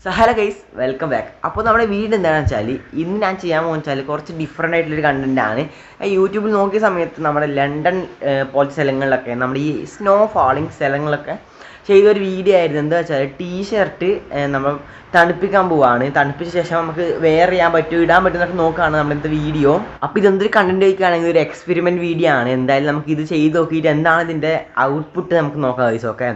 Hello guys, welcome back. അപ്പോൾ നമ്മുടെ വീട് എന്താണെന്ന് വെച്ചാൽ ഇന്ന് ഞാൻ ചെയ്യാൻ പോകുന്നത് കുറച്ച് ഡിഫറെൻ്റ് ആയിട്ടുള്ളൊരു കണ്ടൻറ്റാണ്. യൂട്യൂബിൽ നോക്കിയ സമയത്ത് നമ്മുടെ ലണ്ടൻ പോലത്തെ സ്ഥലങ്ങളിലൊക്കെ നമ്മുടെ ഈ സ്നോ ഫാളിങ് സ്ഥലങ്ങളൊക്കെ ചെയ്തൊരു വീഡിയോ ആയിരുന്നു. എന്താ വെച്ചാൽ ടീഷർട്ട് നമ്മൾ തണുപ്പിക്കാൻ പോവാണ്. തണുപ്പിച്ച ശേഷം നമുക്ക് വെയർ ചെയ്യാൻ പറ്റുമോ, ഇടാൻ പറ്റുമെന്നൊക്കെ നോക്കുകയാണ് നമ്മളിന്നത്തെ വീഡിയോ. അപ്പോൾ ഇതെന്തൊരു കണ്ടൻറ്റ് വയ്ക്കുകയാണെങ്കിൽ ഒരു എക്സ്പെരിമെൻറ്റ് വീഡിയോ ആണ്. എന്തായാലും നമുക്ക് ഇത് ചെയ്ത് നോക്കിയിട്ട് എന്താണ് ഇതിൻ്റെ ഔട്ട്പുട്ട് നമുക്ക് നോക്കാം ഗൈസ്. ഓക്കെ,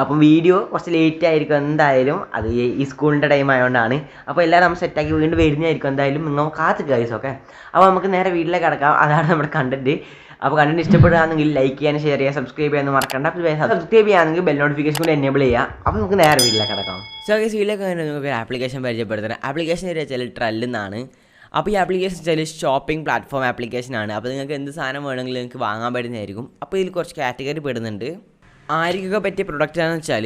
അപ്പം വീഡിയോ കുറച്ച് ലേറ്റ് ആയിരിക്കും എന്തായാലും, അത് ഈ സ്കൂളിൻ്റെ ടൈം ആയതുകൊണ്ടാണ്. അപ്പോൾ എല്ലാവരും നമ്മൾ സെറ്റാക്കി വീണ്ടും വരുന്നതായിരിക്കും എന്തായാലും, നിങ്ങൾ കാത്തിക്കുക ഗൈസ്. ഓക്കെ, അപ്പോൾ നമുക്ക് നേരെ വീട്ടിലേക്ക് കിടക്കാം. അതാണ് നമ്മുടെ കണ്ടൻറ്റ്. അപ്പോൾ കണ്ടന്റ് ഇഷ്ടപ്പെടുകയാണെങ്കിൽ ലൈക്ക് ചെയ്യാനും ഷെയർ ചെയ്യാൻ സബ്സ്ക്രൈബ് ചെയ്യാനും മറക്കണ്ട. അപ്പോൾ സബ്സ്ക്രൈബ് ചെയ്യുകയാണെങ്കിൽ ബെൽ നോട്ടിഫിക്കേഷൻ കൂടി എനേബിൾ ചെയ്യുക. അപ്പോൾ നമുക്ക് നേരെ വീട്ടിലേക്ക് കിടക്കാം. സോ ഗൈസ്, വീട്ടിലേക്ക് നിങ്ങൾക്ക് ഒരു ആപ്ലിക്കേഷൻ പരിചയപ്പെടുത്തണം. ആപ്ലിക്കേഷൻ വെച്ചാൽ ട്രെൽ എന്നാണ്. അപ്പോൾ ഈ ആപ്ലിക്കേഷൻ വെച്ചാൽ ഷോപ്പിംഗ് പ്ലാറ്റ്ഫോം ആപ്ലിക്കേഷനാണ്. അപ്പോൾ നിങ്ങൾക്ക് എന്ത് സാധനം വേണമെങ്കിലും നിങ്ങൾക്ക് വാങ്ങാൻ പറ്റുന്നതായിരിക്കും. അപ്പോൾ ഇതിൽ കുറച്ച് കാറ്റഗറി പെടുന്നുണ്ട്. ആർക്കൊക്കെ പറ്റിയ പ്രൊഡക്റ്റാണെന്ന് വെച്ചാൽ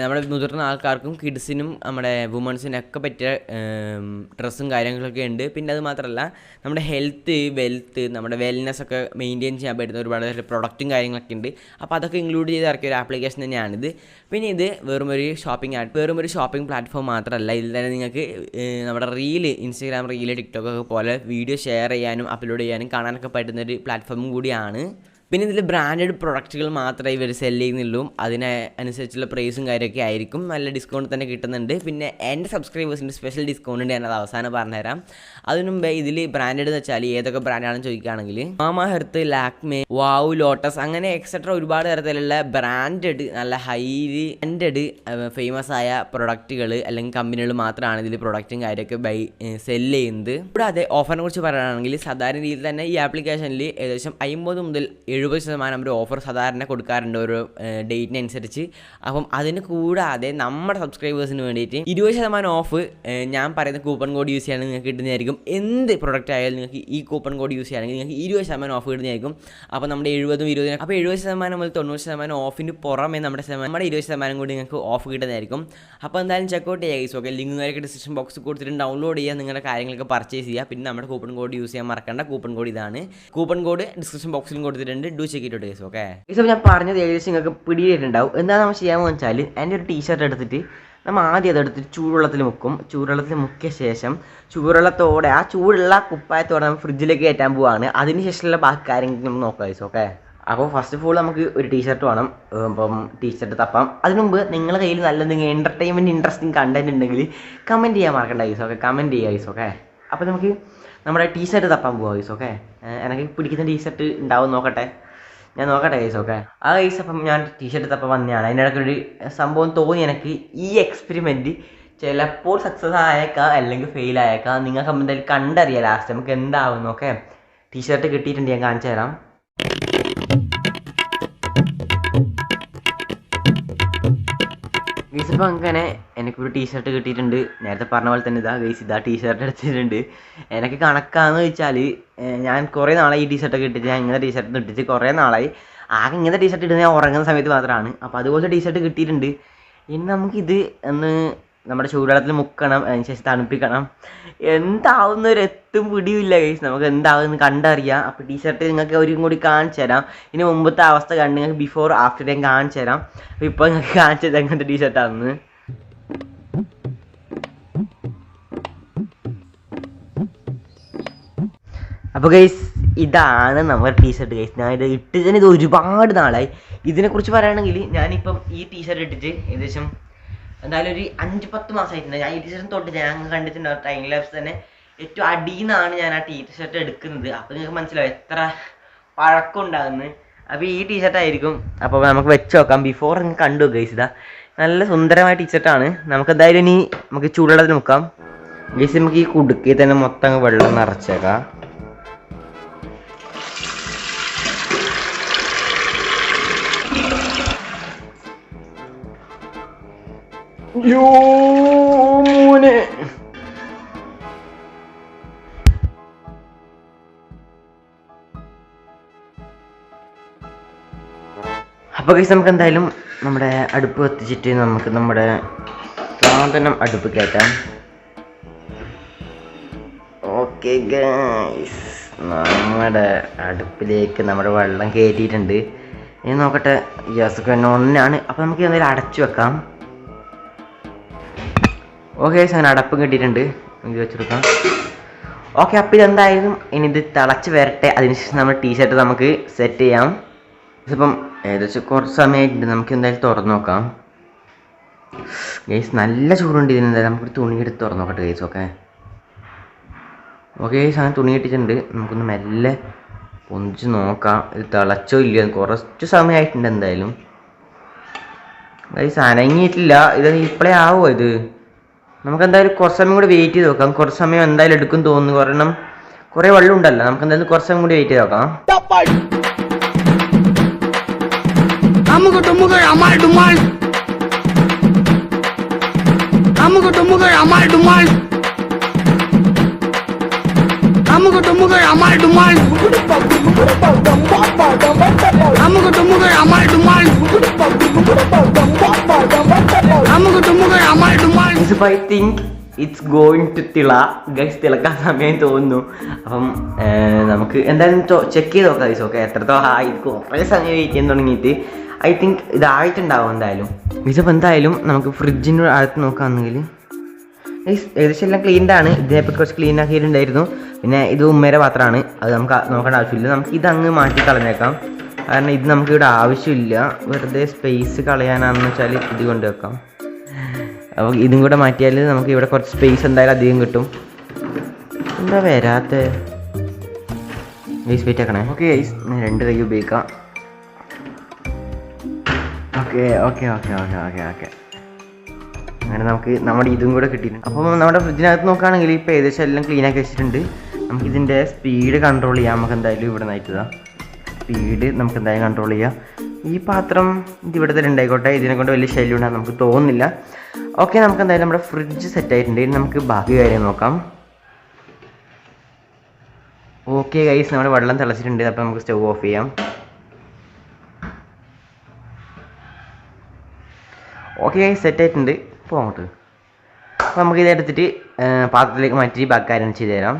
നമ്മുടെ മുതിർന്ന ആൾക്കാർക്കും കിഡ്സിനും നമ്മുടെ വുമൺസിനൊക്കെ പറ്റിയ ഡ്രസ്സും കാര്യങ്ങളൊക്കെ ഉണ്ട്. പിന്നെ അത് മാത്രമല്ല നമ്മുടെ ഹെൽത്ത്, വെൽത്ത്, നമ്മുടെ വെൽനെസ് ഒക്കെ മെയിൻറ്റെയിൻ ചെയ്യാൻ പറ്റുന്ന ഒരുപാട് പ്രൊഡക്റ്റും കാര്യങ്ങളൊക്കെ ഉണ്ട്. അപ്പോൾ അതൊക്കെ ഇൻക്ലൂഡ് ചെയ്ത് ഇറക്കിയ ഒരു ആപ്ലിക്കേഷൻ തന്നെയാണിത്. പിന്നെ ഇത് വെറും ഒരു ഷോപ്പിംഗ് പ്ലാറ്റ്ഫോം മാത്രമല്ല, ഇതിൽ തന്നെ നിങ്ങൾക്ക് നമ്മുടെ ഇൻസ്റ്റാഗ്രാം റീല്, ടിക്ടോക്കൊക്കെ പോലെ വീഡിയോ ഷെയർ ചെയ്യാനും അപ്ലോഡ് ചെയ്യാനും കാണാനൊക്കെ പറ്റുന്നൊരു പ്ലാറ്റ്ഫോമും കൂടിയാണ്. പിന്നെ ഇതിൽ ബ്രാൻഡഡ് പ്രൊഡക്റ്റുകൾ മാത്രമേ ഇവർ സെല് ചെയ്യുന്നുള്ളൂ. അതിനനുസരിച്ചുള്ള പ്രൈസും കാര്യമൊക്കെ ആയിരിക്കും. നല്ല ഡിസ്കൗണ്ട് തന്നെ കിട്ടുന്നുണ്ട്. പിന്നെ എൻ്റെ സബ്സ്ക്രൈബേഴ്സിൻ്റെ സ്പെഷ്യൽ ഡിസ്കൗണ്ട് ഉണ്ട്, ഞാനത് അവസാനം പറഞ്ഞുതരാം. അതിനു മുമ്പേ ഇതിൽ ബ്രാൻഡഡ് എന്ന് വെച്ചാൽ ഏതൊക്കെ ബ്രാൻഡാണെന്ന് ചോദിക്കുകയാണെങ്കിൽ മാമ ഹെർത്ത്, ലാക്മേ, വാവ്, ലോട്ടസ് അങ്ങനെ എക്സെട്ര ഒരുപാട് തരത്തിലുള്ള ബ്രാൻഡഡ് നല്ല ഹൈലി ബ്രാൻഡഡ് ഫേമസ് ആയ പ്രൊഡക്റ്റുകൾ അല്ലെങ്കിൽ കമ്പനികൾ മാത്രമാണ് ഇതിൽ പ്രൊഡക്റ്റും കാര്യമൊക്കെ സെല് ചെയ്യുന്നത്. കൂടാതെ ഓഫറിനെ കുറിച്ച് പറയുകയാണെങ്കിൽ സാധാരണ രീതിയിൽ തന്നെ ഈ ആപ്ലിക്കേഷനിൽ ഏകദേശം 50 മുതൽ 70% ഒരു ഓഫർ സാധാരണ കൊടുക്കാറുണ്ട് ഓരോ ഡേറ്റിനനുസരിച്ച്. അപ്പം അതിന് കൂടാതെ നമ്മുടെ സബ്സ്ക്രൈബേഴ്സിന് വേണ്ടിയിട്ട് 20% ഓഫ് ഞാൻ പറയുന്ന കൂപ്പൺ കോഡ് യൂസ് ചെയ്യുകയാണെങ്കിൽ നിങ്ങൾക്ക് കിട്ടുന്നതായിരിക്കും. എന്ത് പ്രൊഡക്റ്റ് ആയാലും നിങ്ങൾക്ക് ഈ കൂപ്പൺ കോഡ് യൂസ് ചെയ്യുകയാണെങ്കിൽ നിങ്ങൾക്ക് 20% ഓഫ് കിട്ടുന്നതായിരിക്കും. അപ്പോൾ നമ്മുടെ 70-20 അപ്പോൾ 70% മുതൽ 90% ഓഫിന് പുറമെ നമ്മുടെ 20% കൂടി നിങ്ങൾക്ക് ഓഫ് കിട്ടുന്നതായിരിക്കും. അപ്പോൾ എന്തായാലും ചെക്കൗട്ട് ചെയ്യുക ഗൈസ്. ഓക്കെ, ലിങ്ക് കാര്യമൊക്കെ ഡിസ്ക്രിപ്ഷൻ ബോക്സ് കൊടുത്തിട്ട് ഡൗൺലോഡ് ചെയ്യുക, നിങ്ങളുടെ കാര്യങ്ങളൊക്കെ പർച്ചേസ് ചെയ്യുക. പിന്നെ നമ്മുടെ കൂപ്പൺ കോഡ് യൂസ് ചെയ്യാൻ മറക്കണ്ട. കൂപ്പൺ കോഡ് ഇതാണ്. കൂപ്പൺ കോഡ് ഡിസ്ക്രിപ്ഷൻ ബോക്സിലും കൊടുത്തിട്ടുണ്ട്. Do check it out. Okay, ഇപ്പോൾ ഞാൻ പറഞ്ഞത് ഏകദേശം നിങ്ങൾക്ക് പിടിയിട്ടുണ്ടാവും. എന്താണ് നമ്മൾ ചെയ്യാമെന്ന് വെച്ചാൽ എൻ്റെ ഒരു ടീഷർട്ട് എടുത്തിട്ട് നമ്മൾ ആദ്യം അതെടുത്തിട്ട് ചൂടുവെള്ളത്തിൽ മുക്കും. ചൂടുവെള്ളത്തിൽ മുക്കിയ ശേഷം ചൂടുവെള്ളത്തോടെ ആ ചൂടുള്ള കുപ്പായത്തോടെ നമ്മൾ ഫ്രിഡ്ജിലേക്ക് കയറ്റാൻ പോവുകയാണ്. അതിന് ശേഷമുള്ള ബാക്കി കാര്യങ്ങൾ നമ്മൾ നോക്കാം. ഓക്കെ, അപ്പോൾ ഫസ്റ്റ് ഓഫ് ഓൾ നമുക്ക് ഒരു ടീഷർട്ട് വേണം. അപ്പം ടീഷർട്ട് തപ്പാം. അതിന് മുമ്പ് നിങ്ങളുടെ കയ്യിൽ നല്ല എന്തെങ്കിലും എൻ്റർടൈൻമെൻറ്റ് ഇൻട്രസ്റ്റിംഗ് കണ്ടൻറ്റ് ഉണ്ടെങ്കിൽ കമൻറ്റ് ചെയ്യാൻ മറക്കണ്ട ഗൈസ്. ഓക്കെ, കമൻറ്റ് ചെയ്യുക ഗൈസ്. ഓക്കെ, അപ്പോൾ നമുക്ക് നമ്മുടെ ടീഷർട്ട് തപ്പാൻ പോവാം ഗൈസ്. ഓക്കെ, എനിക്ക് പിടിക്കുന്ന ടീഷർട്ട് ഉണ്ടാവും നോക്കട്ടെ, ഞാൻ നോക്കട്ടെ ഗൈസ്. ഓക്കെ, ആ ഗൈസ് അപ്പം ഞാൻ ടീഷർട്ട് തപ്പം വന്നതാണ്. അതിനിടയ്ക്കൊരു സംഭവം തോന്നി എനിക്ക്. ഈ എക്സ്പെരിമെൻറ്റ് ചിലപ്പോൾ സക്സസ് ആയേക്കാം അല്ലെങ്കിൽ ഫെയിൽ ആയേക്കാം. നിങ്ങൾക്ക് എന്തായാലും കണ്ടറിയാം ലാസ്റ്റ് നമുക്ക് എന്താവും. ഓക്കെ, ടീഷർട്ട് കിട്ടിയിട്ടുണ്ട്, ഞാൻ കാണിച്ചു തരാം. ഗൈസ് ഇപ്പം അങ്ങനെ എനിക്കൊരു ടീഷർട്ട് കിട്ടിയിട്ടുണ്ട്. നേരത്തെ പറഞ്ഞ പോലെ തന്നെ ഇതാ ടീഷർട്ട് എടുത്തിട്ടുണ്ട്. എനിക്ക് കണക്കാന്ന് വെച്ചാൽ ഞാൻ കുറേ നാളായി ഈ ടീഷർട്ടൊക്കെ ഇട്ടിട്ട്, ഞാൻ ഇങ്ങനത്തെ ടീഷർട്ട് ഇട്ടിട്ട് കുറേ നാളായി. ആകെ ഇങ്ങനത്തെ ടീഷർട്ട് ഇടുന്നത് ഞാൻ ഉറങ്ങുന്ന സമയത്ത് മാത്രമാണ്. അപ്പോൾ അതുപോലത്തെ ടീഷർട്ട് കിട്ടിയിട്ടുണ്ട്. ഇനി നമുക്കിത് ഒന്ന് നമ്മുടെ ചൂടുവെള്ളത്തിൽ മുക്കണം, അതിന് ശേഷം തണുപ്പിക്കണം. എന്താവുന്നൊരു എത്തും പിടിയില്ല ഗൈസ്. നമുക്ക് എന്താവുമെന്ന് കണ്ടറിയാം. അപ്പോൾ ടീഷർട്ട് നിങ്ങൾക്ക് ഒരും കൂടി കാണിച്ചു തരാം. ഇനി മുമ്പത്തെ അവസ്ഥ കണ്ട് നിങ്ങൾക്ക് ബിഫോർ ആഫ്റ്റർ ഞാൻ കാണിച്ചു തരാം. അപ്പോൾ ഇപ്പോൾ നിങ്ങൾക്ക് കാണിച്ചത് എങ്ങനത്തെ ടീഷർട്ടാണെന്ന്. അപ്പോൾ ഗൈസ് ഇതാണ് നമ്മുടെ ടീഷർട്ട് ഗൈസ്. ഞാൻ ഇത് ഇട്ടതിന് ഇത് ഒരുപാട് നാളായി. ഇതിനെക്കുറിച്ച് പറയുകയാണെങ്കിൽ ഞാനിപ്പം ഈ ടീഷർട്ട് ഇട്ടിട്ട് ഏകദേശം എന്തായാലും ഒരു 5-10 മാസമായിട്ടുണ്ട്. ഞാൻ ഈ ടീഷർട്ട് തൊട്ട് ഞാൻ കണ്ടിട്ടുണ്ട് ടൈം ലാപ്സ് തന്നെ ഏറ്റവും അടിയിൽ നിന്നാണ് ഞാൻ ആ ടീഷർട്ട് എടുക്കുന്നത്. അപ്പോൾ നിങ്ങൾക്ക് മനസ്സിലാവും എത്ര പഴക്കം ഉണ്ടാകുന്നത്. അപ്പോൾ ഈ ടീഷർട്ടായിരിക്കും. അപ്പോൾ നമുക്ക് വെച്ച് നോക്കാം. ബിഫോർ നിങ്ങൾ കണ്ടു ഗൈസ്. ഇതാ നല്ല സുന്ദരമായ ടീഷർട്ടാണ്. നമുക്ക് എന്തായാലും ഇനി നമുക്ക് ചൂടുവെള്ളത്തിൽ മുക്കാം ഗൈസ്. നമുക്ക് ഈ കുടുക്കിൽ തന്നെ മൊത്തം വെള്ളം നിറച്ചേക്കാം. മോനെ അപ്പോൾ ഗൈസ് നമുക്ക് എന്തായാലും നമ്മുടെ അടുപ്പ് കത്തിച്ചിട്ട് നമുക്ക് നമ്മുടെ സാധനം അടുപ്പ് കയറ്റാം. ഓക്കെ ഗൈസ്, നമ്മുടെ അടുപ്പിലേക്ക് നമ്മുടെ വെള്ളം കയറ്റിയിട്ടുണ്ട്. ഇനി നോക്കട്ടെ, ഗ്യാസൊക്കെ ഒന്നാണ്. അപ്പോൾ നമുക്ക് എന്തായാലും അടച്ചു വെക്കാം. ഓക്കെ അങ്ങനെ അടപ്പ് കിട്ടിയിട്ടുണ്ട്, ഇത് വെച്ചെടുക്കാം. ഓക്കെ, അപ്പോൾ ഇതെന്തായാലും ഇനി ഇത് തിളച്ച് വരട്ടെ. അതിനുശേഷം നമ്മൾ ടീഷർട്ട് നമുക്ക് സെറ്റ് ചെയ്യാം. ഇതിപ്പം ഏകദേശം കുറച്ച് സമയമായിട്ടുണ്ട്, നമുക്ക് എന്തായാലും തുറന്നു നോക്കാം. ഗൈസ് നല്ല ചൂടുണ്ട് ഇതിനെന്തായാലും നമുക്കൊരു തുണി എടുത്ത് തുറന്നു നോക്കട്ടെ ഗൈസ്. ഓക്കെ ഗൈസ് അങ്ങനെ തുണി കിട്ടിയിട്ടുണ്ട്. നമുക്കൊന്ന് മെല്ലെ പൊന്തിച്ച് നോക്കാം ഇത് തിളച്ചോ ഇല്ല. കുറച്ച് സമയമായിട്ടുണ്ട് എന്തായാലും. ഗൈസ് അനങ്ങിയിട്ടില്ല, ഇത് ഇപ്പോഴേ ആവുമോ ഇത്? നമുക്കെന്തായാലും കുറച്ച് സമയം കൂടി വെയിറ്റ് ചെയ്ത് നോക്കാം. കുറച്ച് സമയം എന്തായാലും എടുക്കും തോന്നുന്നു, കാരണം കുറേ വെള്ളം ഉണ്ടല്ലോ. നമുക്ക് എന്തായാലും കുറച്ച് സമയം കൂടി വെയിറ്റ് ചെയ്ത് നോക്കാം. I think it's going to തിളക്കാൻ സമയം തോന്നുന്നു. അപ്പം നമുക്ക് എന്തായാലും ചെക്ക് ചെയ്ത് നോക്കാം ഗൈസ്. ഓക്കെ എത്രത്തോളം ഇത് കുറേ സമയം വെയിറ്റ് ചെയ്യാൻ തുടങ്ങിയിട്ട് ഐ തിങ്ക് ഇതായിട്ടുണ്ടാവും എന്തായാലും. ഇതിപ്പോൾ എന്തായാലും നമുക്ക് ഫ്രിഡ്ജിൻ്റെ അകത്ത് നോക്കുകയാണെങ്കിൽ ഏകദേശം എല്ലാം ക്ലീൻഡാണ്. ഇതിനെപ്പോൾ കുറച്ച് ക്ലീൻ ആക്കിയിട്ടുണ്ടായിരുന്നു. പിന്നെ ഇത് ഉമ്മേരെ പാത്രമാണ്, അത് നമുക്ക് നോക്കേണ്ട ആവശ്യമില്ല. നമുക്ക് ഇതങ്ങ് മാറ്റി കളഞ്ഞേക്കാം, കാരണം ഇത് നമുക്ക് ഇവിടെ ആവശ്യമില്ല. വെറുതെ സ്പേസ് കളയാനാണെന്ന് വെച്ചാൽ ഇത് കൊണ്ട് വെക്കാം. അപ്പോൾ ഇതും കൂടെ മാറ്റിയാൽ നമുക്ക് ഇവിടെ കുറച്ച് സ്പേസ് എന്തായാലും അധികം കിട്ടും. എന്താ വരാത്ത ഗൈസ് വെയിറ്റ് ആക്കണേ. ഓക്കെ ഗൈസ് 2 കൈ ഉപയോഗിക്കാം. Okay okay okay okay okay okay അങ്ങനെ നമുക്ക് നമ്മുടെ ഇതും കൂടെ കിട്ടിയിട്ടുണ്ട്. അപ്പോൾ നമ്മുടെ ഫ്രിഡ്ജിനകത്ത് നോക്കുകയാണെങ്കിൽ ഇപ്പോൾ ഏകദേശം എല്ലാം ക്ലീനാക്കി വെച്ചിട്ടുണ്ട്. നമുക്കിതിൻ്റെ സ്പീഡ് കൺട്രോൾ ചെയ്യാം. നമുക്ക് എന്തായാലും ഇവിടെ നയിച്ചതാ സ്പീഡ് നമുക്ക് എന്തായാലും കൺട്രോൾ ചെയ്യാം. ഈ പാത്രം ഇതിവിടെ തന്നെ ഉണ്ടായിക്കോട്ടെ, ഇതിനെ കൊണ്ട് വലിയ ശല്യം ഉണ്ടാകും നമുക്ക് തോന്നുന്നില്ല. ഓക്കെ നമുക്ക് എന്തായാലും നമ്മുടെ ഫ്രിഡ്ജ് സെറ്റ് ആയിട്ടുണ്ട്. ഇനി നമുക്ക് ബാക്കി കാര്യം നോക്കാം. ഓക്കെ ഗൈസ് നമ്മുടെ വെള്ളം തിളച്ചിട്ടുണ്ട്. അപ്പോൾ നമുക്ക് സ്റ്റവ് ഓഫ് ചെയ്യാം. ഓക്കെ ഗൈസ് സെറ്റ് ആയിട്ടുണ്ട്. ഇപ്പോൾ അങ്ങോട്ട് അപ്പോൾ നമുക്ക് ഇതെടുത്തിട്ട് പാത്രത്തിലേക്ക് മാറ്റി ബാക്കി കാര്യം ചെയ്ത് തരാം.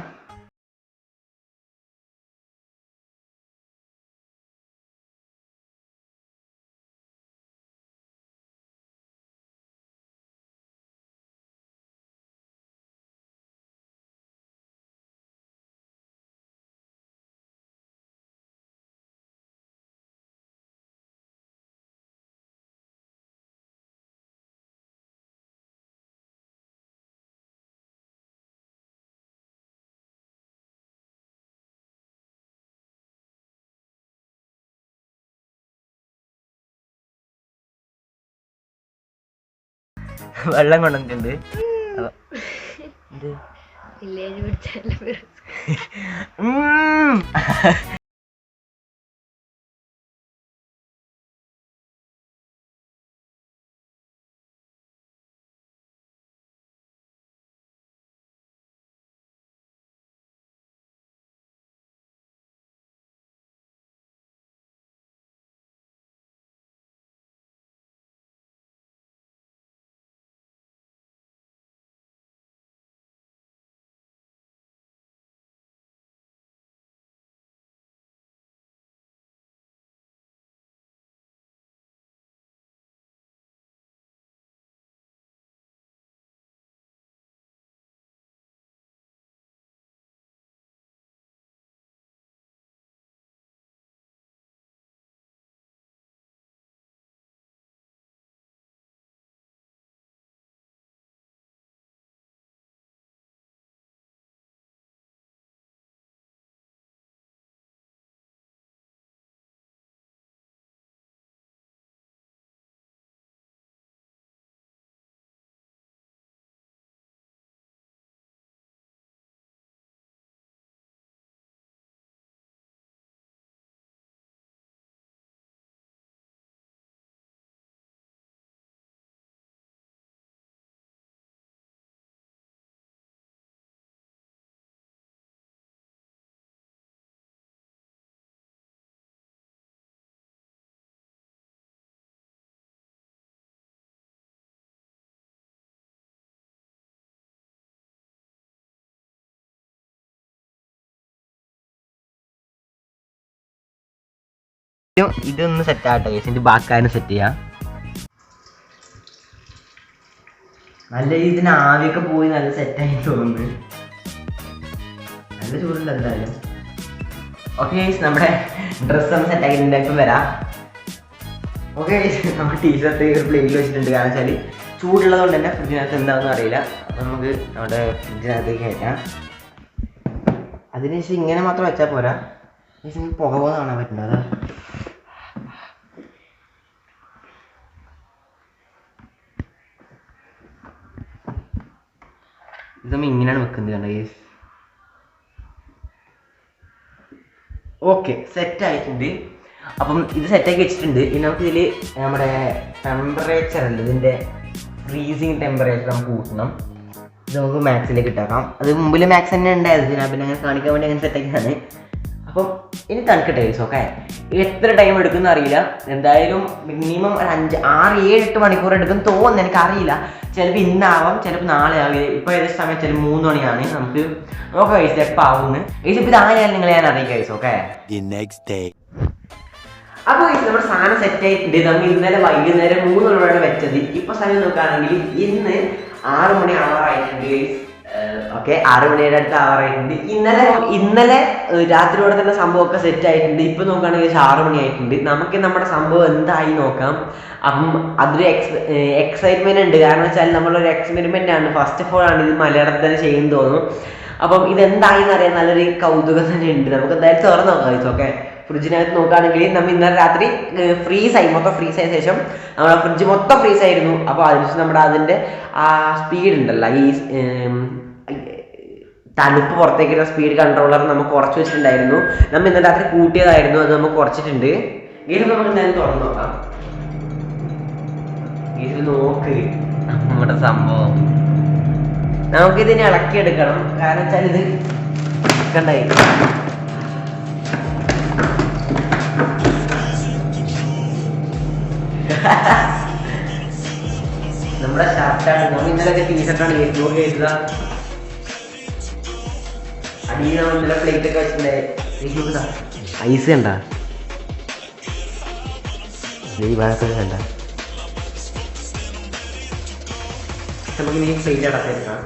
വെള്ളം കൊണ്ടുവന്നിട്ടുണ്ട്. ഇതൊന്ന് സെറ്റ് ആകട്ടെ ഗൈസ്, ഇതിൻ്റെ ബാക്കാനും സെറ്റ് ചെയ്യാം. നല്ല രീതിയിൽ ആവിയൊക്കെ പോയി നല്ല സെറ്റായി തോന്നുന്നു. നല്ല ചൂടുണ്ട് എന്തായാലും. ഓക്കെ നമ്മുടെ ഡ്രസ്സ് ഒന്ന് സെറ്റാക്കിയിട്ടുണ്ട്. ഇപ്പം വരാം. ഓക്കെ നമ്മൾ ടീഷർട്ട് ഒരു പ്ലേറ്റിൽ വെച്ചിട്ടുണ്ട്. കാരണം വെച്ചാൽ ചൂടുള്ളത് കൊണ്ട് തന്നെ ഫ്രിഡ്ജിനകത്ത് എന്താണെന്ന് അറിയില്ല. അപ്പം നമുക്ക് നമ്മുടെ ഫ്രിഡ്ജിനകത്തേക്ക് കയറ്റാം. അതിനുശേഷം ഇങ്ങനെ മാത്രം വെച്ചാൽ പോരാ, പുക പോലെ കാണാൻ പറ്റുന്നത്. അതാ ഇതൊന്നും ഇങ്ങനെയാണ് വെക്കുന്നത് കണ്ട ഗൈസ്. ഓക്കെ സെറ്റായിട്ടുണ്ട്. അപ്പം ഇത് സെറ്റാക്കി വെച്ചിട്ടുണ്ട്. ഇനി നമുക്കിതിൽ നമ്മുടെ ടെമ്പറേച്ചർ അല്ല, ഇതിൻ്റെ ഫ്രീസിങ് ടെമ്പറേച്ചർ നമുക്ക് കൂട്ടണം. ഇത് നമുക്ക് മാക്സിലേക്ക് ഇട്ടാക്കാം. അത് മുമ്പിൽ മാക്സ് തന്നെ ഉണ്ടായത്, ഞാൻ പിന്നെ അങ്ങനെ കാണിക്കാൻ വേണ്ടി അങ്ങനെ സെറ്റാക്കിയതാണ്. അപ്പം ഇനി തണുക്കട്ടെ ഗൈസ്. ഓക്കെ എത്ര ടൈം എടുക്കുമെന്ന് അറിയില്ല. എന്തായാലും മിനിമം ഒരു 5, 6, 7, 8 മണിക്കൂർ എടുക്കും തോന്നുന്നു, എനിക്കറിയില്ല. ചിലപ്പോൾ ഇന്നാവാം, ചിലപ്പോൾ നാളെ ആവില്ല. ഇപ്പോൾ ഏകദേശം സമയം ചിലപ്പോൾ 3 മണിയാണ്. നമുക്ക് നോക്കാം ഗൈസ് എപ്പോൾ ആവുമെന്ന്. ഗൈസ് ഇപ്പോൾ ഇതായാലും നിങ്ങളെ ഞാൻ അറിയിക്കാം ഗൈസ്. ഓക്കെ അപ്പോൾ ഗൈസ് നമ്മുടെ സാധനം സെറ്റ് ആയിട്ടുണ്ട്. നമ്മൾ ഇന്നലെ വൈകുന്നേരം 3 മണിയോടെ വെച്ചത്. ഇപ്പോൾ സമയം നോക്കുകയാണെങ്കിൽ ഇന്ന് 6 മണി ആവാറായിട്ടുണ്ട് ഗൈസ്. ഓക്കെ 6 മണിയുടെ അടുത്ത് ആവാറായിട്ടുണ്ട്. ഇന്നലെ രാത്രിയോടെ തന്നെ സംഭവമൊക്കെ സെറ്റ് ആയിട്ടുണ്ട്. ഇപ്പൊ നോക്കുകയാണെങ്കിൽ 6 മണി ആയിട്ടുണ്ട്. നമുക്ക് നമ്മുടെ സംഭവം എന്തായി നോക്കാം. അപ്പം അതൊരു എക്സൈറ്റ്മെന്റ് ഉണ്ട്. കാരണം വെച്ചാൽ നമ്മളൊരു എക്സ്പെരിമെന്റ് ആണ്. ഫസ്റ്റ് ഓഫ് ഓൾ ആണ് ഇത് മലയാളത്തിൽ തന്നെ ചെയ്യുന്നു തോന്നുന്നു. അപ്പം ഇതെന്തായി എന്നറിയാൻ നല്ലൊരു കൗതുകം തന്നെ ഉണ്ട്. നമുക്ക് എന്തായാലും തുറന്ന് നോക്കാം. ഓക്കെ ഫ്രിഡ്ജിനകത്ത് നോക്കുകയാണെങ്കിൽ നമ്മൾ ഇന്നലെ രാത്രി മൊത്തം ഫ്രീസ് ആയ ശേഷം നമ്മുടെ ഫ്രിഡ്ജ് മൊത്തം ഫ്രീസ് ആയിരുന്നു. അപ്പോൾ അതിനുശേഷം നമ്മുടെ അതിൻ്റെ ആ സ്പീഡ് ഉണ്ടല്ലോ, ഈ തണുപ്പ് പുറത്തേക്കുള്ള സ്പീഡ് കൺട്രോളർ നമുക്ക് കുറച്ച് വെച്ചിട്ടുണ്ടായിരുന്നു. നമ്മൾ ഇന്നലെ രാത്രി കൂട്ടിയതായിരുന്നു, അത് നമുക്ക് കുറച്ചിട്ടുണ്ട്. ഇതിൽ നമുക്ക് എന്തായാലും തുറന്നു നോക്കാം. ഇതിൽ നോക്ക് നമ്മുടെ സംഭവം. നമുക്കിതിനെ ഇളക്കിയെടുക്കണം. കാരണം വെച്ചാൽ ഇത് കണ്ടായി നമ്മുടെ ഷർട്ടാണ്. നമ്മൾ ഇന്നലെ ടീഷർട്ടാണ് കേട്ടത്. അടിയിൽ നമ്മൾ ഇന്നലെ പ്ലേറ്റ് ഒക്കെ വെച്ചിട്ടുണ്ടായി. ഐസ് കണ്ട ഈ ഭാഗത്തൊക്കെ കണ്ട. നമുക്ക് ഇനി പ്ലേറ്റ് അടക്കാം.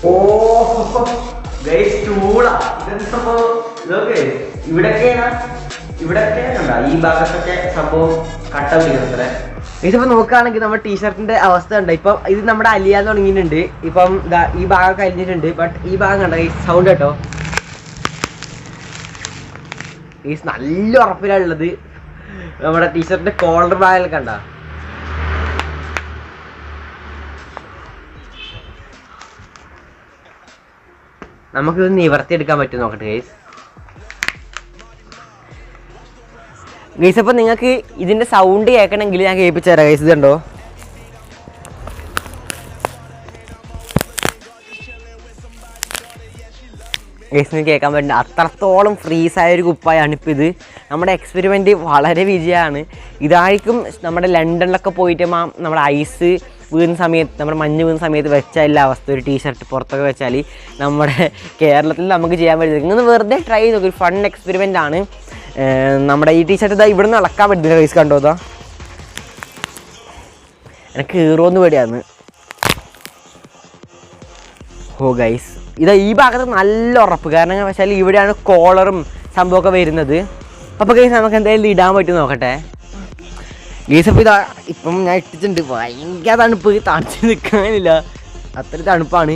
ഓ ഗൈസ് ചൂടാ. ഇതൊക്കെ ഇവിടൊക്കെ കണ്ട ഈ ഭാഗത്തൊക്കെ സംഭവം കട്ട പിടിക്കുന്നത്ര. ഇതിപ്പോ നോക്കുകയാണെങ്കിൽ നമ്മുടെ ടീഷർട്ടിന്റെ അവസ്ഥ ഉണ്ട്. ഇപ്പം ഇത് നമ്മുടെ അലിയാൻ തുടങ്ങിയിട്ടുണ്ട്. ഇപ്പം ഈ ഭാഗം കഴിഞ്ഞിട്ടുണ്ട്. ബട്ട് ഈ ഭാഗം കണ്ട ഈ സൗണ്ട് കേട്ടോ. ഈ നല്ല ഉറപ്പിലുള്ളത് നമ്മുടെ ടീഷർട്ടിന്റെ കോളർ ഭാഗം കണ്ട. നമുക്കിത് നിവർത്തിയെടുക്കാൻ പറ്റും നോക്കട്ടെ ഗൈസ്. ഗൈസ് അപ്പോൾ നിങ്ങൾക്ക് ഇതിൻ്റെ സൗണ്ട് കേൾക്കണമെങ്കിൽ ഞാൻ കേൾപ്പിച്ചു തരാം ഗൈസ്. ഇതുണ്ടോ ഗൈസിന് കേൾക്കാൻ പറ്റുന്ന അത്രത്തോളം ഫ്രീസായൊരു കുപ്പായാണ് ഇപ്പോൾ ഇത്. നമ്മുടെ എക്സ്പെരിമെൻറ്റ് വളരെ വിജയമാണ്. ഇതായിരിക്കും നമ്മുടെ ലണ്ടനിലൊക്കെ പോയിട്ട് നമ്മുടെ ഐസ് വീഴുന്ന സമയത്ത്, നമ്മുടെ മഞ്ഞ് വീഴുന്ന സമയത്ത് വെച്ചാൽ എല്ലാ അവസ്ഥ. ഒരു ടീഷർട്ട് പുറത്തൊക്കെ വെച്ചാൽ നമ്മുടെ കേരളത്തിൽ നമുക്ക് ചെയ്യാൻ പറ്റുന്നത്. ഇങ്ങനെ വെറുതെ ട്രൈ ചെയ്ത് നോക്കും. ഒരു ഫൺ എക്സ്പെരിമെൻ്റ് ആണ്. നമ്മുടെ ഈ ടീഷർട്ട് ഇതാ ഇവിടെ നിന്ന് ഇളക്കാൻ പറ്റുന്നില്ല ഗൈസ്. കണ്ടോ ഇതാ എനിക്ക് കീറുമെന്ന് പേടിയാണ്. ഓ ഗൈസ് ഇതാ ഈ ഭാഗത്ത് നല്ല ഉറപ്പ്. കാരണം വെച്ചാൽ ഇവിടെയാണ് കോളറും സംഭവമൊക്കെ വരുന്നത്. അപ്പോൾ ഗൈസ് നമുക്ക് എന്തായാലും ഇടാൻ പറ്റും നോക്കട്ടെ ഗൈസ്. അപ്പോൾ ഇതാ ഇപ്പം ഞാൻ ഇട്ടിട്ടുണ്ട്. ഭയങ്കര തണുപ്പ്, തണുത്ത് നിൽക്കാനില്ല, അത്ര തണുപ്പാണ്.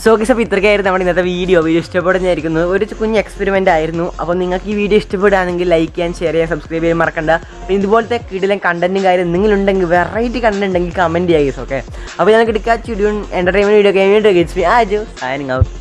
സോ ഗൈസ് അപ്പോൾ ഇത്രയ്ക്കായിരുന്നു നമ്മുടെ ഇന്നത്തെ വീഡിയോ ഇഷ്ടപ്പെടുന്നതായിരിക്കുന്നു. ഒരു കുഞ്ഞ് എക്സ്പെരിമെൻ്റ് ആയിരുന്നു. അപ്പോൾ നിങ്ങൾക്ക് ഈ വീഡിയോ ഇഷ്ടപ്പെടുകയാണെങ്കിൽ ലൈക്ക് ചെയ്യാൻ, ഷെയർ ചെയ്യാൻ, സബ്സ്ക്രൈബ് ചെയ്യാൻ മറക്കണ്ട. അപ്പോൾ ഇതുപോലത്തെ കിടിലൻ കണ്ടന്റും കാര്യം നിങ്ങളുണ്ടെങ്കിൽ, വെറൈറ്റി കണ്ടന്റ് ഉണ്ടെങ്കിൽ കമൻറ്റ് ചെയ്യുക ഗൈസ്. ഓക്കെ അപ്പോൾ ഞങ്ങൾക്ക് എടുക്കാം. ചുടിയും എൻ്റർടൈൻമെൻറ്റ് വീഡിയോ ഒക്കെ ആയിട്ട് ഗൈസ്. ആജു signing out.